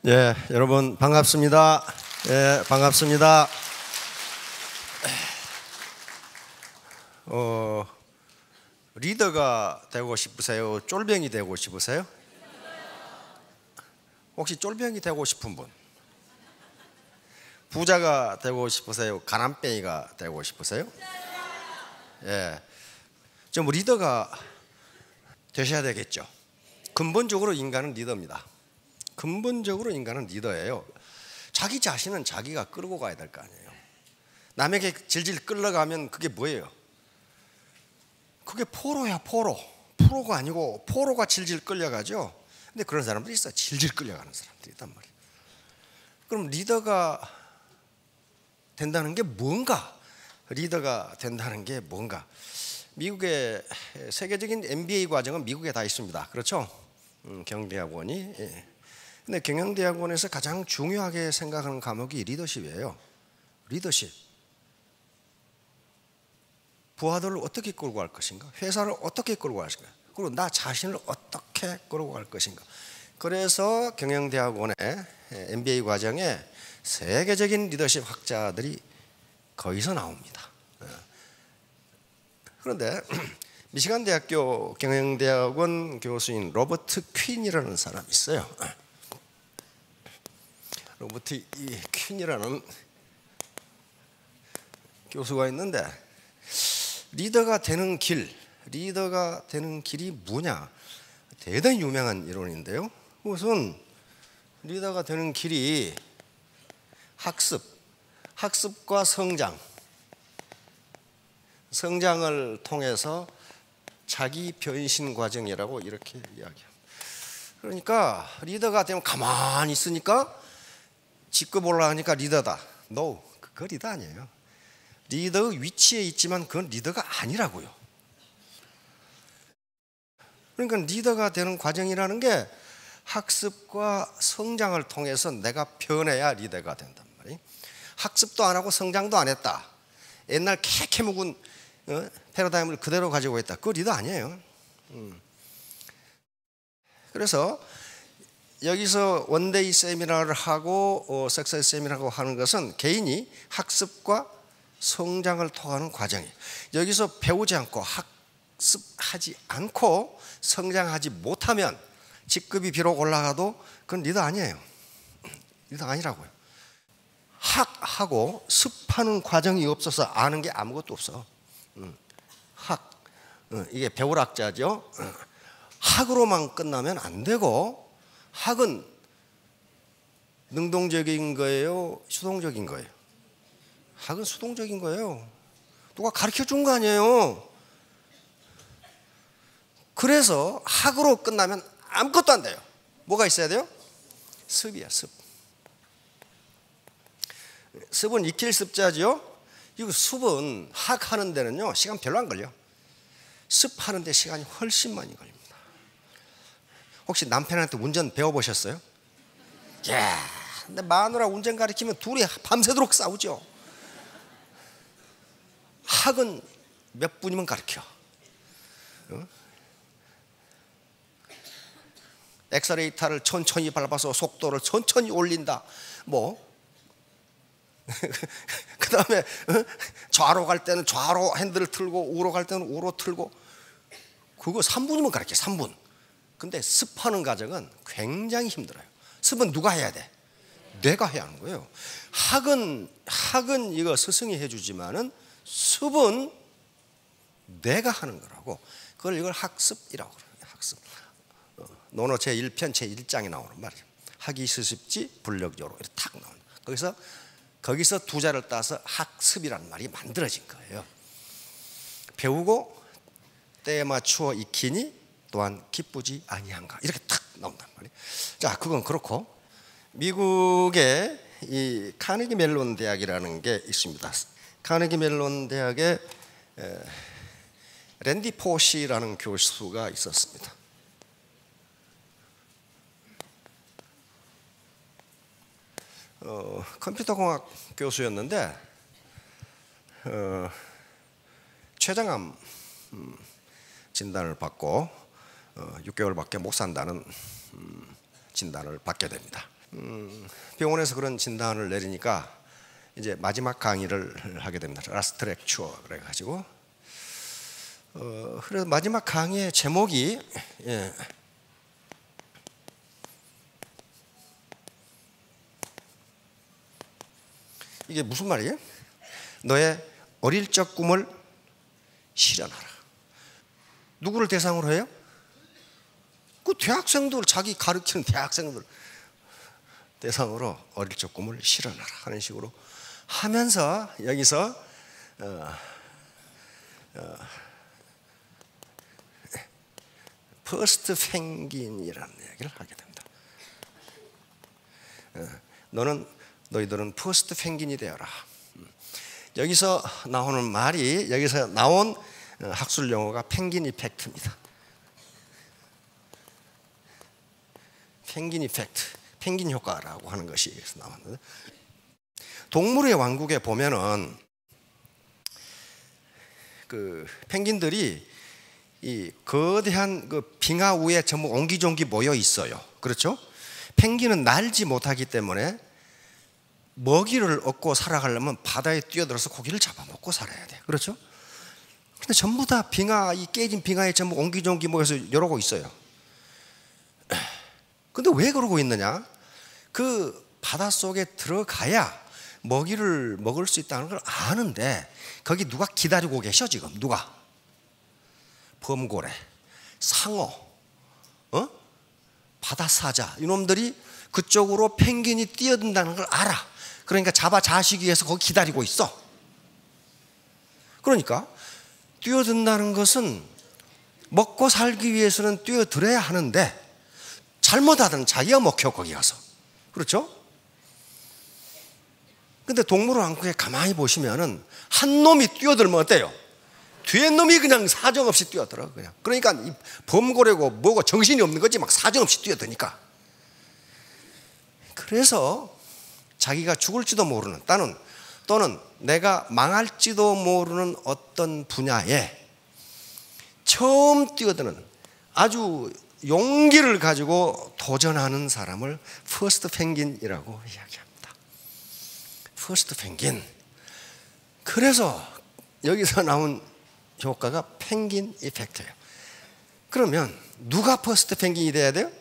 예, 여러분 반갑습니다. 예, 반갑습니다. 리더가 되고 싶으세요? 쫄병이 되고 싶으세요? 혹시 쫄병이 되고 싶은 분? 부자가 되고 싶으세요? 가난뱅이가 되고 싶으세요? 예, 좀 리더가 되셔야 되겠죠. 근본적으로 인간은 리더입니다. 근본적으로 인간은 리더예요. 자기 자신은 자기가 끌고 가야 될 거 아니에요. 남에게 질질 끌려가면 그게 뭐예요? 그게 포로야, 포로. 프로가 아니고 포로가 질질 끌려가죠. 근데 그런 사람들이 있어. 질질 끌려가는 사람들이 있단 말이에요. 그럼 리더가 된다는 게 뭔가? 리더가 된다는 게 뭔가? 미국의 세계적인 MBA 과정은 미국에 다 있습니다. 그렇죠? 경대학원이. 예. 근데 경영대학원에서 가장 중요하게 생각하는 과목이 리더십이에요. 리더십. 부하들을 어떻게 끌고 갈 것인가? 회사를 어떻게 끌고 갈 것인가? 그리고 나 자신을 어떻게 끌고 갈 것인가? 그래서 경영대학원의 MBA 과정에 세계적인 리더십 학자들이 거기서 나옵니다. 그런데 미시간 대학교 경영대학원 교수인 로버트 퀸이라는 사람이 있어요. 로버트 퀸이라는 교수가 있는데 리더가 되는 길이 뭐냐? 대단히 유명한 이론인데요. 우선 리더가 되는 길이 학습과 성장을 통해서 자기 변신 과정이라고 이렇게 이야기합니다. 그러니까 리더가 되면 가만히 있으니까 직급 올라가니까 리더다. No, 그거 리더 아니에요. 리더의 위치에 있지만 그건 리더가 아니라고요. 그러니까 리더가 되는 과정이라는 게 학습과 성장을 통해서 내가 변해야 리더가 된단 말이에요. 학습도 안 하고 성장도 안 했다. 옛날 캐캐 묵은 패러다임을 그대로 가지고 있다. 그거 리더 아니에요. 그래서 여기서 원데이 세미나를 하고 석세스 세미나를 하는 것은 개인이 학습과 성장을 통하는 과정이에요. 여기서 배우지 않고 학습하지 않고 성장하지 못하면 직급이 비록 올라가도 그건 리더 아니에요. 리더 아니라고요. 학하고 습하는 과정이 없어서 아는 게 아무것도 없어. 이게 배울학자죠. 학으로만 끝나면 안 되고 학은 능동적인 거예요? 수동적인 거예요? 학은 수동적인 거예요. 누가 가르쳐 준 거 아니에요. 그래서 학으로 끝나면 아무것도 안 돼요. 뭐가 있어야 돼요? 습이야, 습. 습은 익힐 습자죠. 이거 습은 학하는 데는요 시간 별로 안 걸려. 습하는 데 시간이 훨씬 많이 걸립니다. 혹시 남편한테 운전 배워보셨어요? 예. 근데 마누라 운전 가르치면 둘이 밤새도록 싸우죠. 학은 몇 분이면 가르쳐. 엑셀레이터를 천천히 밟아서 속도를 천천히 올린다. 그 다음에 좌로 갈 때는 좌로 핸들을 틀고 우로 갈 때는 우로 틀고 그거 3분이면 가르쳐. 3분. 근데 습하는 과정은 굉장히 힘들어요. 습은 누가 해야 돼? 내가 해야 하는 거예요. 학은 이거 스승이 해주지만은 습은 내가 하는 거라고. 그걸 이걸 학습이라고 그래요. 학습. 논어 제1편 제1장에 나오는 말이에요. 학이 스습지 불력요로 이렇게 탁 나오는. 거기서 두 자를 따서 학습이라는 말이 만들어진 거예요. 배우고 때에 맞추어 익히니 또한 기쁘지 아니한가 이렇게 탁 나온단 말이에요. 자, 그건 그렇고 미국의 이 카네기 멜론 대학이라는 게 있습니다. 카네기 멜론 대학에 랜디 포시라는 교수가 있었습니다. 컴퓨터공학 교수였는데 췌장암 진단을 받고 6개월밖에 못 산다는 진단을 받게 됩니다. 병원에서 그런 진단을 내리니까 이제 마지막 강의를 하게 됩니다. 라스트 렉처 그래가지고 그래서 마지막 강의의 제목이 이게 무슨 말이에요? 너의 어릴 적 꿈을 실현하라. 누구를 대상으로 해요? 그 대학생들, 자기 가르치는 대학생들 대상으로 어릴 적 꿈을 실현하라 하는 식으로 하면서 여기서 퍼스트 펭귄이라는 얘기를 하게 됩니다. 너희들은 퍼스트 펭귄이 되어라. 여기서 나오는 말이, 여기서 나온 학술 용어가 펭귄 이펙트입니다. 펭귄 이펙트, 펭귄 효과라고 하는 것이 여기서 나왔는데, 동물의 왕국에 보면은 그 펭귄들이 이 거대한 그 빙하 위에 전부 옹기종기 모여 있어요. 그렇죠? 펭귄은 날지 못하기 때문에 먹이를 얻고 살아가려면 바다에 뛰어들어서 고기를 잡아먹고 살아야 돼. 그렇죠? 근데 전부 다 이 깨진 빙하에 전부 옹기종기 모여서 이러고 있어요. 근데 왜 그러고 있느냐? 그 바닷속에 들어가야 먹이를 먹을 수 있다는 걸 아는데 거기 누가 기다리고 계셔 지금? 누가? 범고래, 상어, 바다사자 이놈들이 그쪽으로 펭귄이 뛰어든다는 걸 알아. 그러니까 잡아 자시기 위해서 거기 기다리고 있어. 그러니까 뛰어든다는 것은 먹고 살기 위해서는 뛰어들어야 하는데 잘못하든 자기가 먹혀 거기 가서. 그렇죠? 근데 동물원왕국에 가만히 보시면은 한 놈이 뛰어들면 어때요? 뒤에 놈이 그냥 사정없이 뛰어들어 그냥. 그러니까 이 범고래고 뭐고 정신이 없는 거지 막 사정없이 뛰어드니까. 그래서 자기가 죽을지도 모르는 또는 내가 망할지도 모르는 어떤 분야에 처음 뛰어드는 아주 용기를 가지고 도전하는 사람을 퍼스트 펭귄이라고 이야기합니다. 퍼스트 펭귄. 그래서 여기서 나온 효과가 펭귄 이펙트예요. 그러면 누가 퍼스트 펭귄이 돼야 돼요?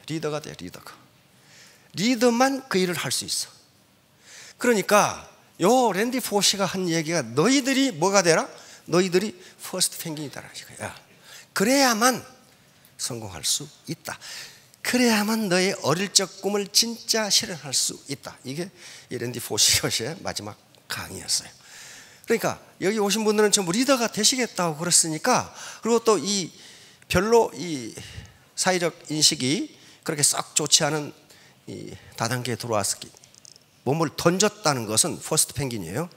리더가 돼요. 리더만 그 일을 할 수 있어. 그러니까 요 랜디 포시가 한 얘기가 너희들이 뭐가 되라? 너희들이 퍼스트 펭귄이 되라 이거야. 그래야만 성공할 수 있다. 그래야만 너의 어릴 적 꿈을 진짜 실현할 수 있다. 이게 이 랜디 포시의 마지막 강의였어요. 그러니까 여기 오신 분들은 전부 리더가 되시겠다고 그랬으니까, 그리고 또 이 별로 이 사회적 인식이 그렇게 썩 좋지 않은 이 다단계에 들어와서 몸을 던졌다는 것은 퍼스트 펭귄이에요.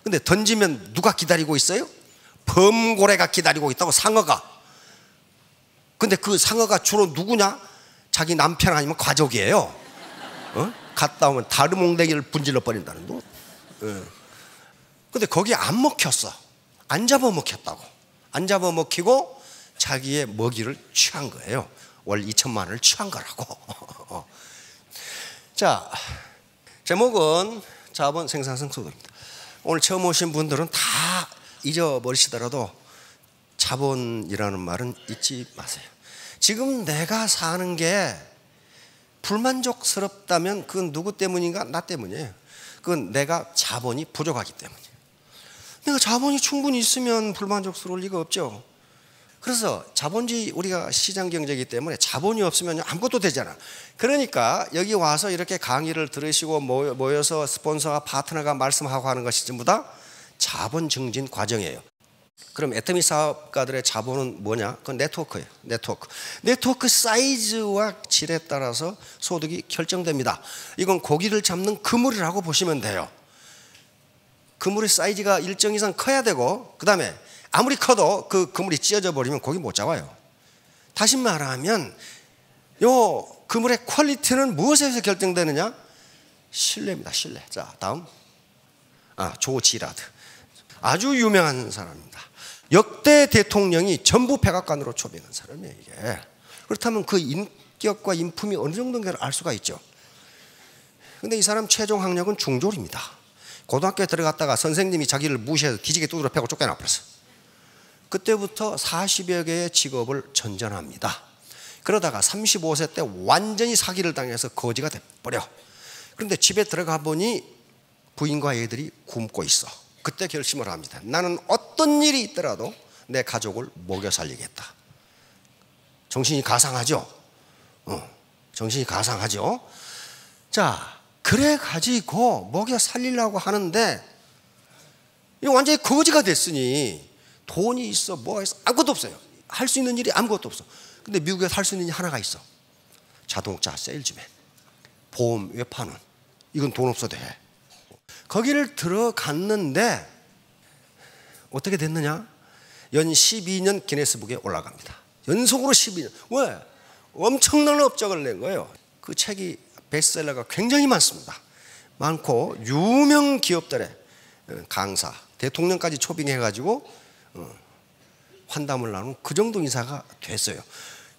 근데 던지면 누가 기다리고 있어요? 범고래가 기다리고 있다고, 상어가. 근데 그 상어가 주로 누구냐? 자기 남편 아니면 가족이에요. 갔다 오면 다르몽댕이를 분질러 버린다는 거. 근데 거기에 안 먹혔어. 안 잡아먹혔다고. 안 잡아먹히고 자기의 먹이를 취한 거예요. 월 2천만 원을 취한 거라고. 자, 제목은 자본 생산성 소득입니다. 오늘 처음 오신 분들은 다 잊어버리시더라도 자본이라는 말은 잊지 마세요. 지금 내가 사는 게 불만족스럽다면 그건 누구 때문인가? 나 때문이에요. 그건 내가 자본이 부족하기 때문이에요. 내가 자본이 충분히 있으면 불만족스러울 리가 없죠. 그래서 자본주의, 우리가 시장 경제이기 때문에 자본이 없으면 아무것도 되잖아. 그러니까 여기 와서 이렇게 강의를 들으시고 모여서 스폰서와 파트너가 말씀하고 하는 것이 전부 다 자본 증진 과정이에요. 그럼 애터미 사업가들의 자본은 뭐냐? 그건 네트워크예요. 네트워크 사이즈와 질에 따라서 소득이 결정됩니다. 이건 고기를 잡는 그물이라고 보시면 돼요. 그물의 사이즈가 일정 이상 커야 되고, 그 다음에 아무리 커도 그 그물이 찢어져 버리면 고기 못 잡아요. 다시 말하면 요 그물의 퀄리티는 무엇에서 결정되느냐? 신뢰입니다. 신뢰. 자, 다음. 조 지라드. 아주 유명한 사람입니다. 역대 대통령이 전부 백악관으로 초빙한 사람이에요, 이게. 그렇다면 그 합격과 인품이 어느 정도인가를 알 수가 있죠. 근데 이 사람 최종 학력은 중졸입니다. 고등학교에 들어갔다가 선생님이 자기를 무시해서 기지개 두드려 패고 쫓겨나 버렸어. 그때부터 40여 개의 직업을 전전합니다. 그러다가 35세 때 완전히 사기를 당해서 거지가 돼버려. 그런데 집에 들어가 보니 부인과 애들이 굶고 있어. 그때 결심을 합니다. 나는 어떤 일이 있더라도 내 가족을 먹여 살리겠다. 정신이 가상하죠? 정신이 가상하죠? 자, 그래 가지고 먹여 살리려고 하는데 이 완전히 거지가 됐으니 돈이 있어 뭐가 있어 아무것도 없어요. 할 수 있는 일이 아무것도 없어. 근데 미국에서 할 수 있는 일이 하나가 있어. 자동차 세일즈맨, 보험 외파는. 이건 돈 없어도 해. 거기를 들어갔는데 어떻게 됐느냐? 연 12년 기네스북에 올라갑니다. 연속으로 12년. 왜? 엄청난 업적을 낸 거예요. 그 책이 베스트셀러가 굉장히 많습니다. 많고 유명 기업들의 강사, 대통령까지 초빙해가지고 환담을 나누는 그 정도 인사가 됐어요.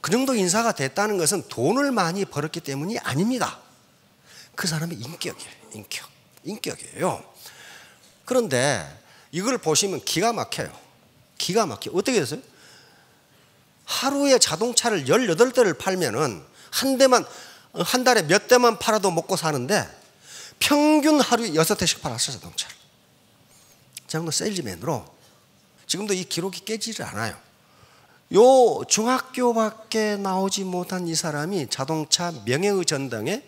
그 정도 인사가 됐다는 것은 돈을 많이 벌었기 때문이 아닙니다. 그 사람의 인격이에요. 인격이에요. 그런데 이걸 보시면 기가 막혀요. 기가 막혀. 어떻게 됐어요? 하루에 자동차를 18대를 팔면은 한 대만, 한 달에 몇 대만 팔아도 먹고 사는데 평균 하루에 6대씩 팔았어요, 자동차를. 정도 세일즈맨으로. 지금도 이 기록이 깨지질 않아요. 요 중학교밖에 나오지 못한 이 사람이 자동차 명예의 전당에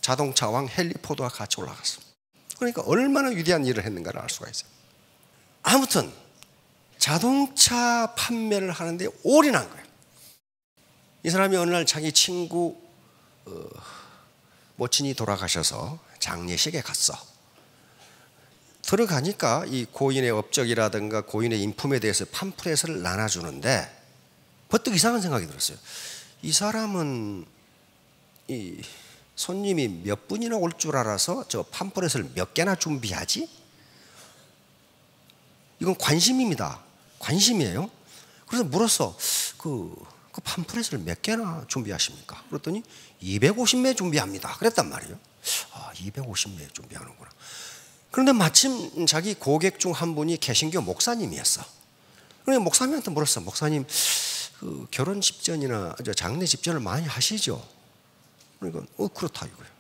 자동차 왕 헨리 포드와 같이 올라갔습니다. 그러니까 얼마나 위대한 일을 했는가를 알 수가 있어요. 아무튼 자동차 판매를 하는데 올인한 거예요. 이 사람이 어느 날 자기 친구 모친이 돌아가셔서 장례식에 갔어. 들어가니까 이 고인의 업적이라든가 고인의 인품에 대해서 팜프렛을 나눠주는데 버뜩 이상한 생각이 들었어요. 이 사람은 이 손님이 몇 분이나 올 줄 알아서 저 팜프렛을 몇 개나 준비하지? 이건 관심입니다. 관심이에요. 그래서 물었어. 그 팜프렛을 몇 개나 준비하십니까? 그랬더니 250매 준비합니다. 그랬단 말이에요. 아, 250매 준비하는구나. 그런데 마침 자기 고객 중 한 분이 개신교 목사님이었어. 그래서 목사님한테 물었어. 목사님, 그 결혼 집전이나 장례 집전을 많이 하시죠? 그러니까 그렇다 이거예요.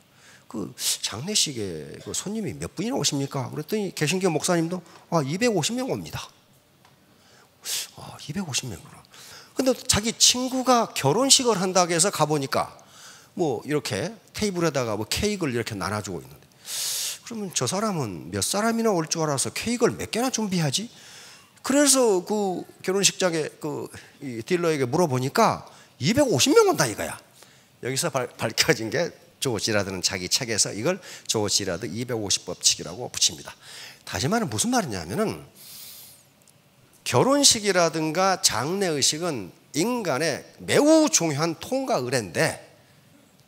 그 장례식에 그 손님이 몇 분이나 오십니까? 그랬더니 개신교 목사님도 250명 옵니다. 250명이구나. 근데 자기 친구가 결혼식을 한다고 해서 가보니까 뭐 이렇게 테이블에다가 뭐 케이크를 이렇게 나눠주고 있는데, 그러면 저 사람은 몇 사람이나 올 줄 알아서 케이크를 몇 개나 준비하지? 그래서 그 결혼식장에 그 이 딜러에게 물어보니까 250명 온다 이거야. 여기서 밝혀진 게 조 지라드는 자기 책에서 이걸 조 지라드 250법칙이라고 붙입니다. 다시 말하면 무슨 말이냐면은 결혼식이라든가 장례의식은 인간의 매우 중요한 통과 의례인데,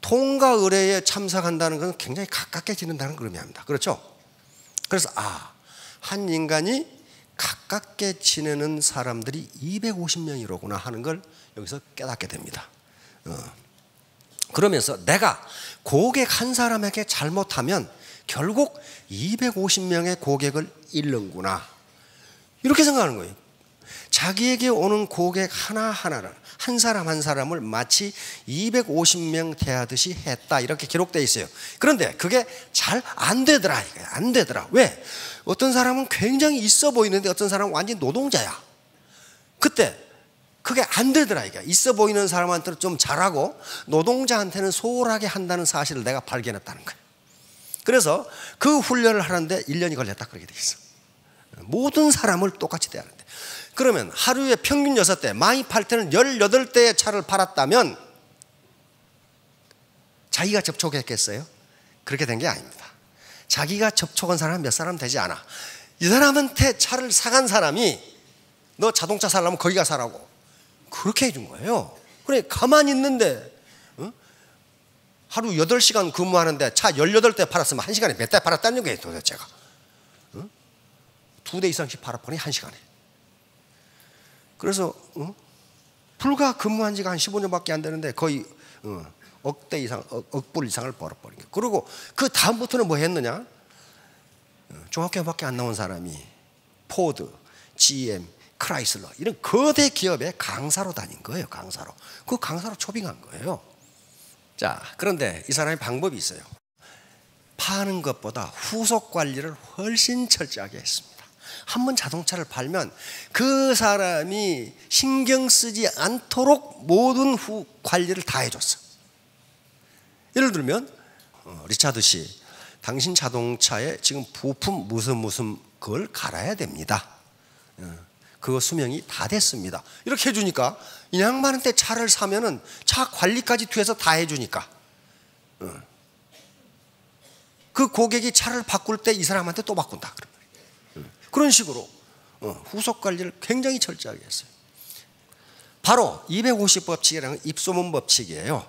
통과 의례에 참석한다는 것은 굉장히 가깝게 지낸다는 걸 의미합니다. 그렇죠? 그래서 한 인간이 가깝게 지내는 사람들이 250명이로구나 하는 걸 여기서 깨닫게 됩니다. 그러면서 내가 고객 한 사람에게 잘못하면 결국 250명의 고객을 잃는구나, 이렇게 생각하는 거예요. 자기에게 오는 고객 하나하나를, 한 사람 한 사람을 마치 250명 대하듯이 했다, 이렇게 기록되어 있어요. 그런데 그게 잘 안 되더라 이거예요. 안 되더라. 왜? 어떤 사람은 굉장히 있어 보이는데 어떤 사람은 완전히 노동자야. 그때 그게 안 되더라 이게. 있어 보이는 사람한테는 좀 잘하고 노동자한테는 소홀하게 한다는 사실을 내가 발견했다는 거예요. 그래서 그 훈련을 하는데 1년이 걸렸다 그렇게 돼 있어. 모든 사람을 똑같이 대하는데. 그러면 하루에 평균 6대, 많이 팔 때는 18대의 차를 팔았다면 자기가 접촉했겠어요? 그렇게 된 게 아닙니다. 자기가 접촉한 사람은 몇 사람 되지 않아. 이 사람한테 차를 사간 사람이 너 자동차 살려면 거기 가 사라고 그렇게 해준 거예요. 그래, 가만히 있는데 하루 8시간 근무하는데 차 18대 팔았으면 1시간에 몇 대 팔았다는 거예요 도대체가. 2대 이상씩 팔아보니 1시간에. 그래서 불과 근무한 지가 한 15년밖에 안 되는데 거의 억대 이상, 억불 이상을 벌어버린 거예요. 그리고 그 다음부터는 뭐 했느냐? 중학교밖에 안 나온 사람이 포드, GM, 크라이슬러 이런 거대 기업의 강사로 다닌 거예요. 강사로. 그 강사로 초빙한 거예요. 자, 그런데 이 사람이 방법이 있어요. 파는 것보다 후속 관리를 훨씬 철저하게 했습니다. 한번 자동차를 팔면 그 사람이 신경 쓰지 않도록 모든 관리를 다 해줬어. 예를 들면 리차드 씨, 당신 자동차에 지금 부품 무슨 그걸 갈아야 됩니다. 그거 수명이 다 됐습니다. 이렇게 해주니까 이 양반한테 차를 사면은 차 관리까지 뒤에서 다 해주니까 그 고객이 차를 바꿀 때 이 사람한테 또 바꾼다. 그런 식으로 후속 관리를 굉장히 철저하게 했어요. 바로 250법칙이라는 입소문 법칙이에요.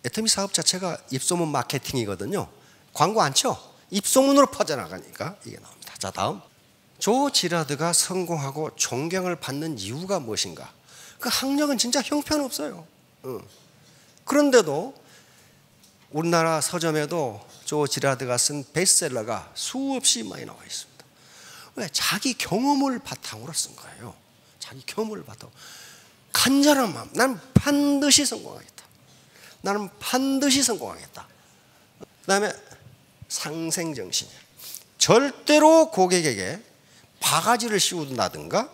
애터미 사업 자체가 입소문 마케팅이거든요. 광고 안 쳐. 입소문으로 퍼져나가니까 이게 나옵니다. 자, 다음. 조 지라드가 성공하고 존경을 받는 이유가 무엇인가? 그 학력은 진짜 형편없어요. 그런데도 우리나라 서점에도 조 지라드가 쓴 베스트셀러가 수없이 많이 나와 있습니다. 왜? 자기 경험을 바탕으로 쓴 거예요. 자기 경험을 바탕으로. 간절한 마음. 나는 반드시 성공하겠다. 나는 반드시 성공하겠다. 그 다음에 상생정신. 절대로 고객에게 바가지를 씌운다든가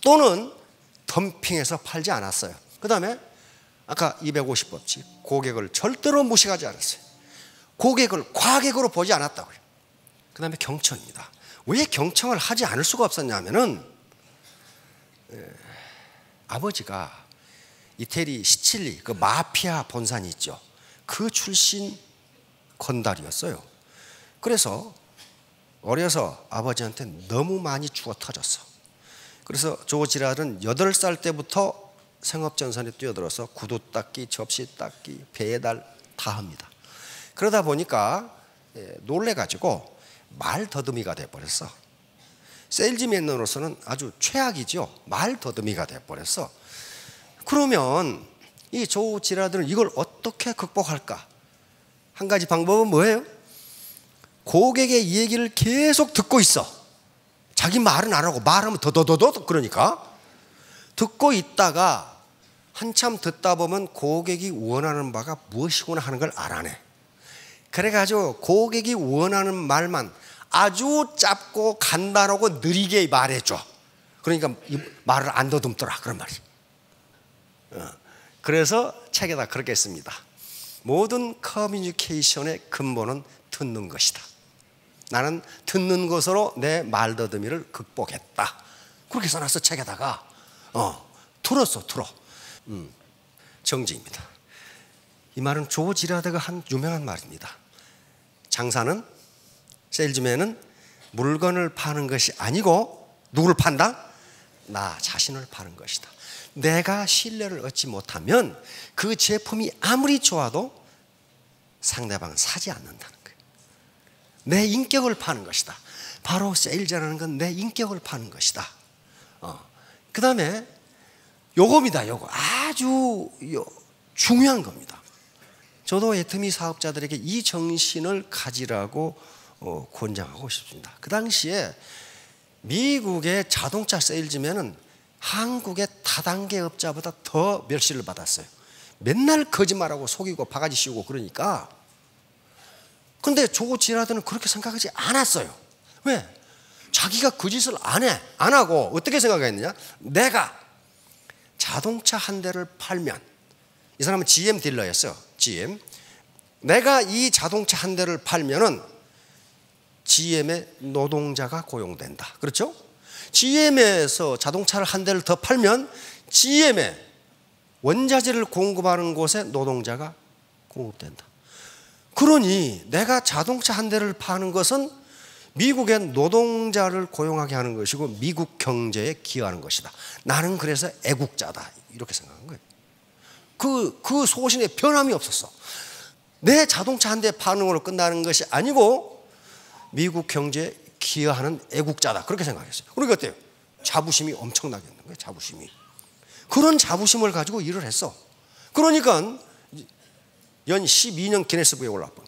또는 덤핑해서 팔지 않았어요. 그 다음에 아까 250법칙. 고객을 절대로 무시하지 않았어요. 고객을 과객으로 보지 않았다고요. 그 다음에 경청입니다. 왜 경청을 하지 않을 수가 없었냐면은 아버지가 이태리 시칠리 그 마피아 본산이 있죠. 그 출신 건달이었어요. 그래서 어려서 아버지한테 너무 많이 죽어 터졌어. 그래서 조 지라드는 8살 때부터 생업전선에 뛰어들어서 구두 닦기, 접시 닦기, 배달 다 합니다. 그러다 보니까 놀래가지고 말 더듬이가 돼버렸어. 세일즈맨으로서는 아주 최악이죠. 말 더듬이가 돼버렸어. 그러면 이 조 지라드는 이걸 어떻게 극복할까? 한 가지 방법은 뭐예요? 고객의 얘기를 계속 듣고 있어. 자기 말은 안 하고 말하면 더더더더 그러니까 듣고 있다가 한참 듣다 보면 고객이 원하는 바가 무엇이구나 하는 걸 알아내. 그래가지고 고객이 원하는 말만 아주 짧고 간단하고 느리게 말해줘. 그러니까 이 말을 안 더듬더라 그런 말이지. 그래서 책에다 그렇게 했습니다. 모든 커뮤니케이션의 근본은 듣는 것이다. 나는 듣는 것으로 내 말더듬이를 극복했다. 그렇게 써놨어 책에다가. 들었어. 정지입니다. 이 말은 조 지라드가 한 유명한 말입니다. 장사는 세일즈맨은 물건을 파는 것이 아니고 누구를 판다? 나 자신을 파는 것이다. 내가 신뢰를 얻지 못하면 그 제품이 아무리 좋아도 상대방은 사지 않는다는 거예요. 내 인격을 파는 것이다. 바로 세일즈라는 건 내 인격을 파는 것이다. 그 다음에 요겁니다. 요거 아주 중요한 겁니다. 저도 애터미 사업자들에게 이 정신을 가지라고 권장하고 싶습니다. 그 당시에 미국의 자동차 세일즈맨은 한국의 다단계 업자보다 더 멸시를 받았어요. 맨날 거짓말하고 속이고 바가지 씌우고 그러니까. 근데 조 지라드는 그렇게 생각하지 않았어요. 왜? 자기가 그 짓을 안 하고 어떻게 생각했느냐? 내가 자동차 한 대를 팔면, 이 사람은 GM 딜러였어요. GM. 내가 이 자동차 한 대를 팔면은 GM의 노동자가 고용된다. 그렇죠? GM에서 자동차를 한 대를 더 팔면 GM의 원자재를 공급하는 곳에 노동자가 공급된다. 그러니 내가 자동차 한 대를 파는 것은 미국의 노동자를 고용하게 하는 것이고 미국 경제에 기여하는 것이다. 나는 그래서 애국자다. 이렇게 생각한 거예요. 그 소신에 변함이 없었어. 내 자동차 한 대 파는 걸로 끝나는 것이 아니고 미국 경제에 기여하는 애국자다. 그렇게 생각했어요. 그러니까 어때요? 자부심이 엄청나게 있는 거예요. 자부심이. 그런 자부심을 가지고 일을 했어. 그러니까 연 12년 기네스북에 올라왔고,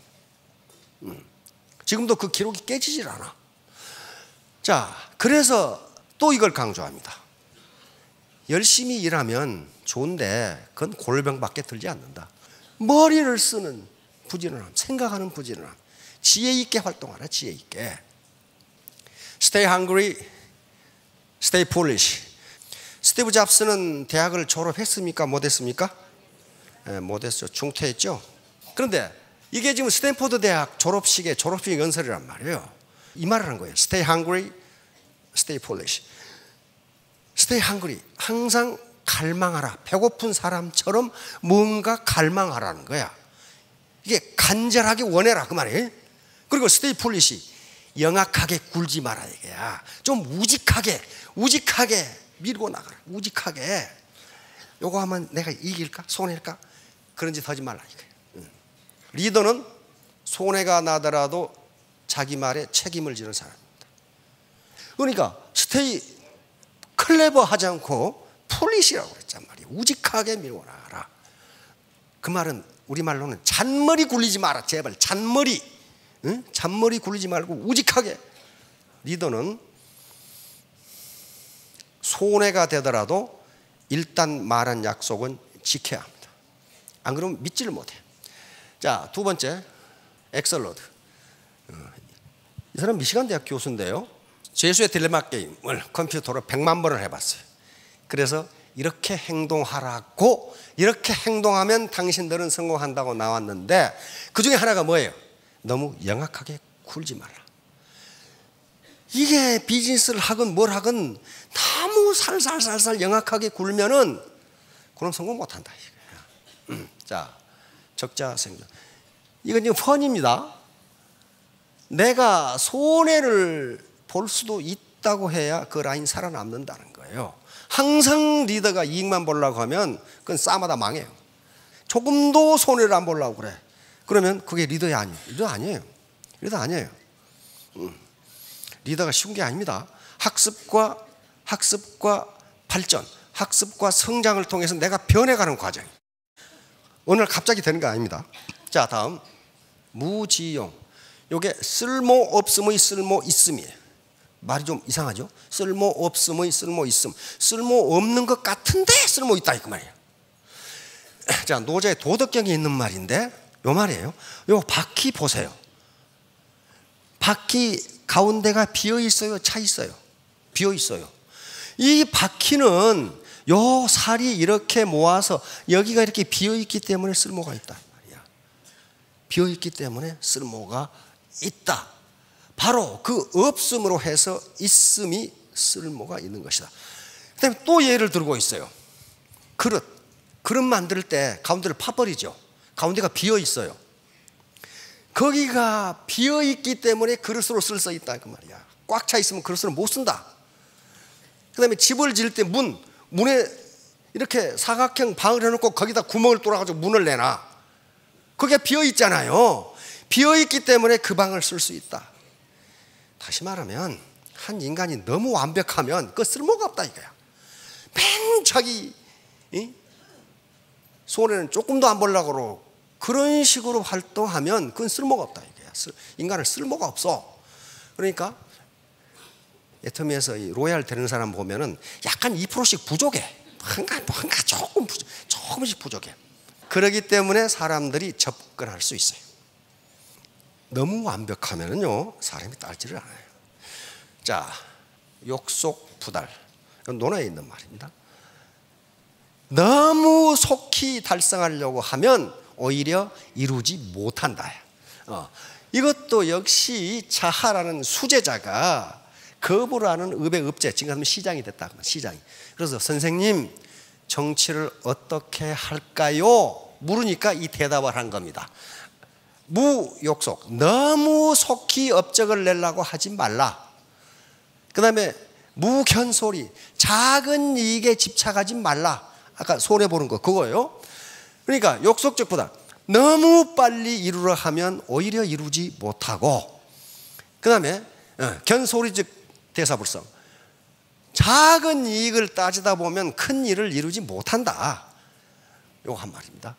지금도 그 기록이 깨지질 않아. 자, 그래서 또 이걸 강조합니다. 열심히 일하면 좋은데 그건 골병밖에 들지 않는다. 머리를 쓰는 부지런함, 생각하는 부지런함, 지혜 있게 활동하라. 지혜 있게. Stay hungry, stay foolish. 스티브 잡스는 대학을 졸업했습니까? 못했습니까? 네, 못했죠. 중퇴했죠. 그런데 이게 지금 스탠포드 대학 졸업식 연설이란 말이에요. 이 말을 한 거예요. Stay hungry, stay foolish. Stay hungry. 항상 갈망하라. 배고픈 사람처럼 뭔가 갈망하라는 거야. 이게 간절하게 원해라 그 말이에요. 그리고 stay foolish. 영악하게 굴지 마라 이게야. 좀 우직하게 밀고 나가라. 우직하게. 요거 하면 내가 이길까? 손해일까? 그런 짓 하지 말라 이거예요. 리더는 손해가 나더라도 자기 말에 책임을 지는 사람입니다. 그러니까 스테이 클레버 하지 않고 폴리시라고 그랬단 말이에요. 우직하게 밀고 나가라. 그 말은 우리말로는 잔머리 굴리지 마라. 제발 잔머리. 응? 잔머리 굴리지 말고 우직하게. 리더는 손해가 되더라도 일단 말한 약속은 지켜야 합니다. 안 그러면 믿지를 못해. 자, 두 번째, 엑설러드. 이 사람 미시간 대학 교수인데요. 죄수의 딜레마 게임을 컴퓨터로 100만 번을 해봤어요. 그래서 이렇게 행동하라고, 이렇게 행동하면 당신들은 성공한다고 나왔는데 그 중에 하나가 뭐예요? 너무 영악하게 굴지 말라. 이게 비즈니스를 하건 뭘 하건 너무 살살살살 영악하게 굴면은 그럼 성공 못한다. 자, 적자 생존. 이건 지금 펀입니다. 내가 손해를 볼 수도 있다고 해야 그 라인 살아남는다는 거예요. 항상 리더가 이익만 보려고 하면 그건 싸마다 망해요. 조금도 손해를 안 보려고 그래. 그러면 그게 리더야 아니에요. 리더 아니에요. 리더 아니에요. 리더가 쉬운 게 아닙니다. 학습과 발전, 학습과 성장을 통해서 내가 변해가는 과정이 어느 날 갑자기 되는 거 아닙니다. 자, 다음 무지용. 이게 쓸모없음의 쓸모있음이에요. 말이 좀 이상하죠? 쓸모없음의 쓸모있음. 쓸모없는 것 같은데 쓸모있다 이 말이에요. 자, 노자의 도덕경에 있는 말인데 요 말이에요. 요 바퀴 보세요. 바퀴 가운데가 비어 있어요? 차 있어요? 비어 있어요. 이 바퀴는 요 살이 이렇게 모아서 여기가 이렇게 비어 있기 때문에 쓸모가 있다 말이야. 비어 있기 때문에 쓸모가 있다. 바로 그 없음으로 해서 있음이 쓸모가 있는 것이다. 그다음에 또 예를 들고 있어요. 그릇 만들 때 가운데를 파버리죠. 가운데가 비어 있어요. 거기가 비어 있기 때문에 그릇으로 쓸 수 있다 그 말이야. 꽉 차 있으면 그릇으로 못 쓴다. 그다음에 집을 지을 때 문에 이렇게 사각형 방을 해놓고 거기다 구멍을 뚫어가지고 문을 내놔. 거기가 비어 있잖아요. 비어 있기 때문에 그 방을 쓸 수 있다. 다시 말하면 한 인간이 너무 완벽하면 그 쓸모가 없다 이거야. 맨 자기 손에는 조금도 안 보려고 그러고 그런 식으로 활동하면 그건 쓸모가 없다 이거야. 인간은 쓸모가 없어. 그러니까 애터미에서 이 로얄 되는 사람 보면은 약간 2%씩 부족해. 뭔가 조금씩 부족해. 그렇기 때문에 사람들이 접근할 수 있어요. 너무 완벽하면은요 사람이 따르지를 않아요. 자, 욕속 부달. 이건 논어에 있는 말입니다. 너무 속히 달성하려고 하면 오히려 이루지 못한다. 이것도 역시 자하라는 수제자가 겁을 하는 읍의 읍제, 지금 하면 시장이 됐다. 시장이. 그래서 선생님 정치를 어떻게 할까요? 물으니까 이 대답을 한 겁니다. 무욕속, 너무 속히 업적을 내려고 하지 말라. 그 다음에 무견소리, 작은 이익에 집착하지 말라. 아까 손해보는 거 그거예요. 그러니까 욕속적보다 너무 빨리 이루려 하면 오히려 이루지 못하고, 그 다음에 견소리적 대사불성, 작은 이익을 따지다 보면 큰 일을 이루지 못한다. 요거 한 말입니다.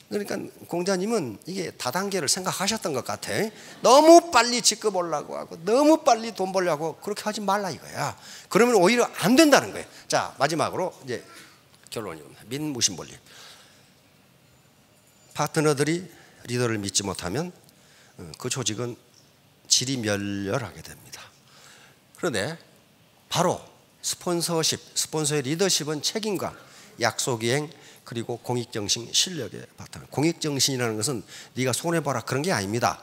그러니까 공자님은 이게 다단계를 생각하셨던 것 같아. 너무 빨리 직급 올라고 하고 너무 빨리 돈 벌려고 하고 그렇게 하지 말라 이거야. 그러면 오히려 안 된다는 거예요. 자, 마지막으로 이제 결론입니다. 민무신본리. 파트너들이 리더를 믿지 못하면 그 조직은 질이 멸렬하게 됩니다. 그런데 바로 스폰서십, 스폰서의 리더십은 책임감, 약속이행, 그리고 공익정신, 실력의 바탕. 공익정신이라는 것은 네가 손해봐라 그런 게 아닙니다.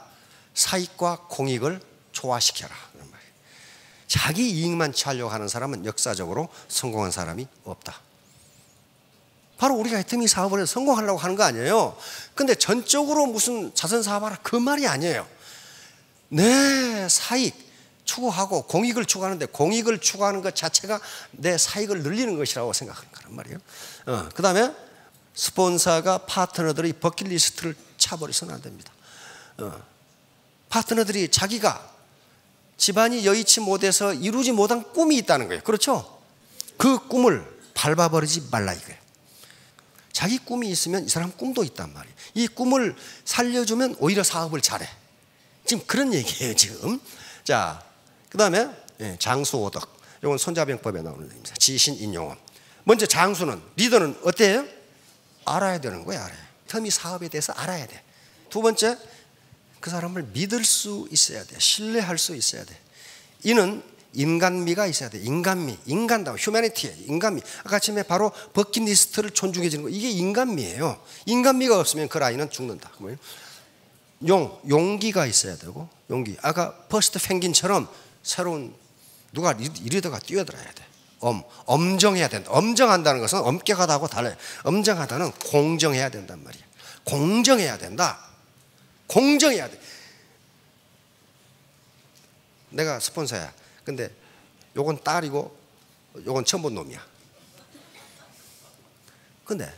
사익과 공익을 조화시켜라 그런 말이에요. 자기 이익만 취하려고 하는 사람은 역사적으로 성공한 사람이 없다. 바로 우리가 애터미 사업을 해서 성공하려고 하는 거 아니에요. 근데 전적으로 무슨 자선사업하라 그 말이 아니에요. 내 사익 추구하고 공익을 추구하는데 공익을 추구하는 것 자체가 내 사익을 늘리는 것이라고 생각하는 거란 말이에요. 그 다음에 스폰서가 파트너들의 버킷리스트를 차버려서는 안 됩니다. 파트너들이 자기가 집안이 여의치 못해서 이루지 못한 꿈이 있다는 거예요. 그렇죠? 그 꿈을 밟아버리지 말라 이거예요. 자기 꿈이 있으면 이 사람 꿈도 있단 말이에요. 이 꿈을 살려주면 오히려 사업을 잘해. 지금 그런 얘기예요 지금. 자, 그 다음에 장수오덕. 이건 손자병법에 나오는 얘기입니다. 지신인용원. 먼저 장수는, 리더는 어때요? 알아야 되는 거예요. 알아요. 텀이 사업에 대해서 알아야 돼. 두 번째, 그 사람을 믿을 수 있어야 돼. 신뢰할 수 있어야 돼. 이는 인간미가 있어야 돼. 인간미, 인간다움, 휴머니티에 인간미. 아까 아침에 바로 버킷리스트를 존중해 주는 거. 이게 인간미예요. 인간미가 없으면 그 라인은 죽는다. 용기가 있어야 되고, 용기. 아까 퍼스트 펭귄처럼 새로운 누가 리더가 뛰어들어야 돼. 엄정해야 된다. 엄정한다는 것은 엄격하다고 달라요. 엄정하다는 공정해야 된단 말이에요. 공정해야 된다. 공정해야 돼. 내가 스폰서야. 근데 요건 딸이고 요건 처음 본 놈이야. 근데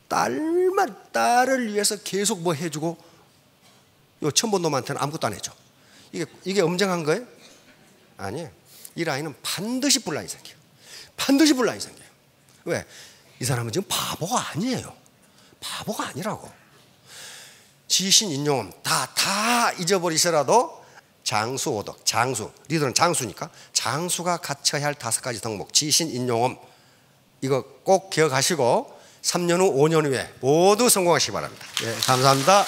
딸을 위해서 계속 뭐 해주고 요 처음 본 놈한테는 아무것도 안 해줘. 이게 엄정한 거예요? 아니에요. 이 라인은 반드시 분란이 생겨요. 반드시 분란이 생겨요. 왜? 이 사람은 지금 바보가 아니에요. 바보가 아니라고. 지신인용은 다 잊어버리시더라도 장수오덕, 장수, 리더는 장수니까 장수가 갖춰야 할 5가지 덕목, 지신인용음, 이거 꼭 기억하시고 3년 후, 5년 후에 모두 성공하시기 바랍니다. 네, 감사합니다.